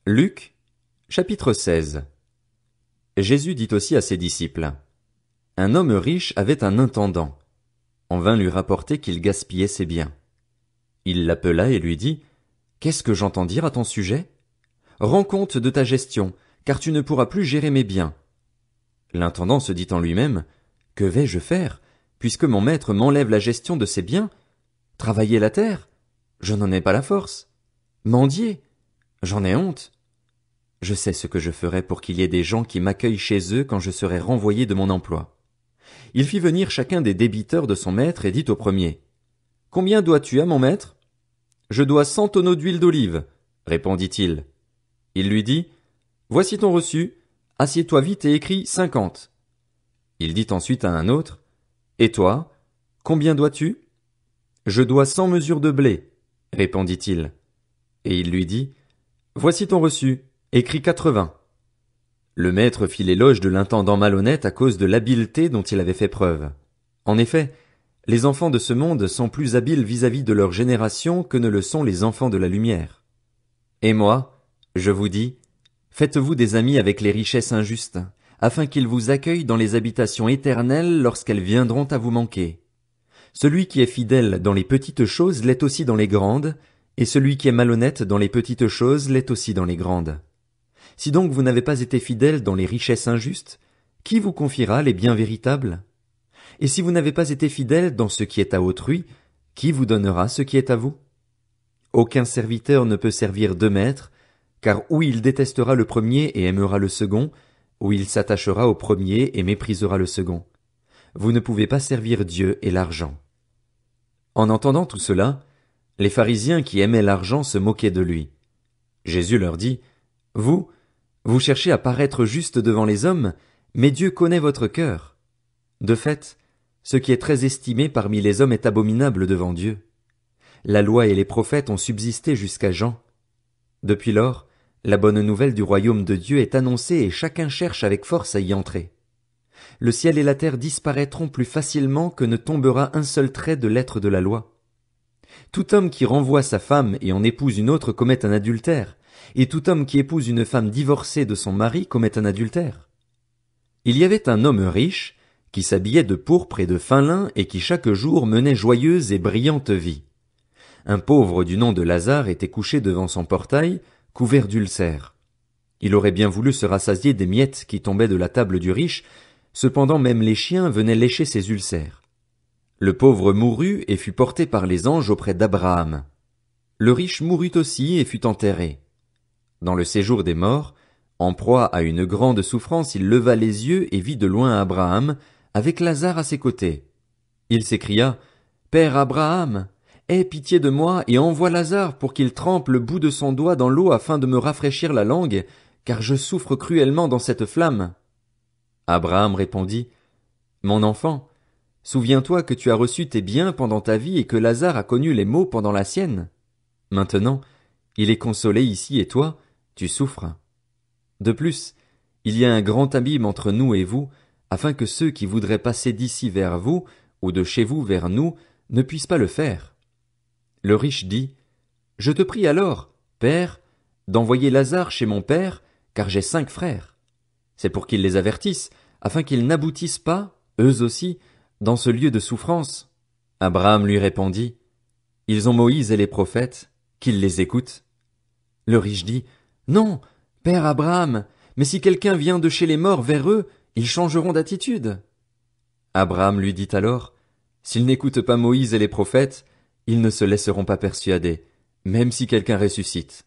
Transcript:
Luc, chapitre 16. Jésus dit aussi à ses disciples: Un homme riche avait un intendant. On vint lui rapporter qu'il gaspillait ses biens. Il l'appela et lui dit: Qu'est-ce que j'entends dire à ton sujet? Rends compte de ta gestion, car tu ne pourras plus gérer mes biens. L'intendant se dit en lui-même: Que vais-je faire, puisque mon maître m'enlève la gestion de ses biens? Travailler la terre? Je n'en ai pas la force. Mendier? J'en ai honte. Je sais ce que je ferai pour qu'il y ait des gens qui m'accueillent chez eux quand je serai renvoyé de mon emploi. Il fit venir chacun des débiteurs de son maître et dit au premier: Combien dois-tu à mon maître? Je dois 100 tonneaux d'huile d'olive, répondit-il. Il lui dit: Voici ton reçu, assieds-toi vite et écris 50. Il dit ensuite à un autre: Et toi, combien dois-tu? Je dois 100 mesures de blé, répondit-il. Et il lui dit: Voici ton reçu, écris 80. Le maître fit l'éloge de l'intendant malhonnête à cause de l'habileté dont il avait fait preuve. En effet, les enfants de ce monde sont plus habiles vis-à-vis de leur génération que ne le sont les enfants de la lumière. Et moi, je vous dis, faites-vous des amis avec les richesses injustes, afin qu'ils vous accueillent dans les habitations éternelles lorsqu'elles viendront à vous manquer. Celui qui est fidèle dans les petites choses l'est aussi dans les grandes, et celui qui est malhonnête dans les petites choses l'est aussi dans les grandes. Si donc vous n'avez pas été fidèle dans les richesses injustes, qui vous confiera les biens véritables? Et si vous n'avez pas été fidèle dans ce qui est à autrui, qui vous donnera ce qui est à vous? Aucun serviteur ne peut servir deux maîtres, car ou il détestera le premier et aimera le second, ou il s'attachera au premier et méprisera le second. Vous ne pouvez pas servir Dieu et l'argent. En entendant tout cela, les pharisiens qui aimaient l'argent se moquaient de lui. Jésus leur dit: Vous cherchez à paraître juste devant les hommes, mais Dieu connaît votre cœur. De fait, ce qui est très estimé parmi les hommes est abominable devant Dieu. La loi et les prophètes ont subsisté jusqu'à Jean. Depuis lors, la bonne nouvelle du royaume de Dieu est annoncée et chacun cherche avec force à y entrer. Le ciel et la terre disparaîtront plus facilement que ne tombera un seul trait de lettre de la loi. Tout homme qui renvoie sa femme et en épouse une autre commet un adultère, et tout homme qui épouse une femme divorcée de son mari commet un adultère. Il y avait un homme riche, qui s'habillait de pourpre et de fin lin et qui chaque jour menait joyeuse et brillante vie. Un pauvre du nom de Lazare était couché devant son portail, couvert d'ulcères. Il aurait bien voulu se rassasier des miettes qui tombaient de la table du riche, cependant même les chiens venaient lécher ses ulcères. Le pauvre mourut et fut porté par les anges auprès d'Abraham. Le riche mourut aussi et fut enterré. Dans le séjour des morts, en proie à une grande souffrance, il leva les yeux et vit de loin Abraham, avec Lazare à ses côtés. Il s'écria: Père Abraham, aie pitié de moi et envoie Lazare pour qu'il trempe le bout de son doigt dans l'eau afin de me rafraîchir la langue, car je souffre cruellement dans cette flamme. Abraham répondit: Mon enfant, souviens-toi que tu as reçu tes biens pendant ta vie et que Lazare a connu les maux pendant la sienne. Maintenant, il est consolé ici et toi, tu souffres. De plus, il y a un grand abîme entre nous et vous, afin que ceux qui voudraient passer d'ici vers vous, ou de chez vous vers nous, ne puissent pas le faire. Le riche dit: Je te prie alors, Père, d'envoyer Lazare chez mon père, car j'ai 5 frères. C'est pour qu'ils les avertissent, afin qu'ils n'aboutissent pas, eux aussi, dans ce lieu de souffrance. Abraham lui répondit: Ils ont Moïse et les prophètes, qu'ils les écoutent. Le riche dit: Non, Père Abraham, mais si quelqu'un vient de chez les morts vers eux, ils changeront d'attitude. Abraham lui dit alors: S'ils n'écoutent pas Moïse et les prophètes, ils ne se laisseront pas persuader, même si quelqu'un ressuscite.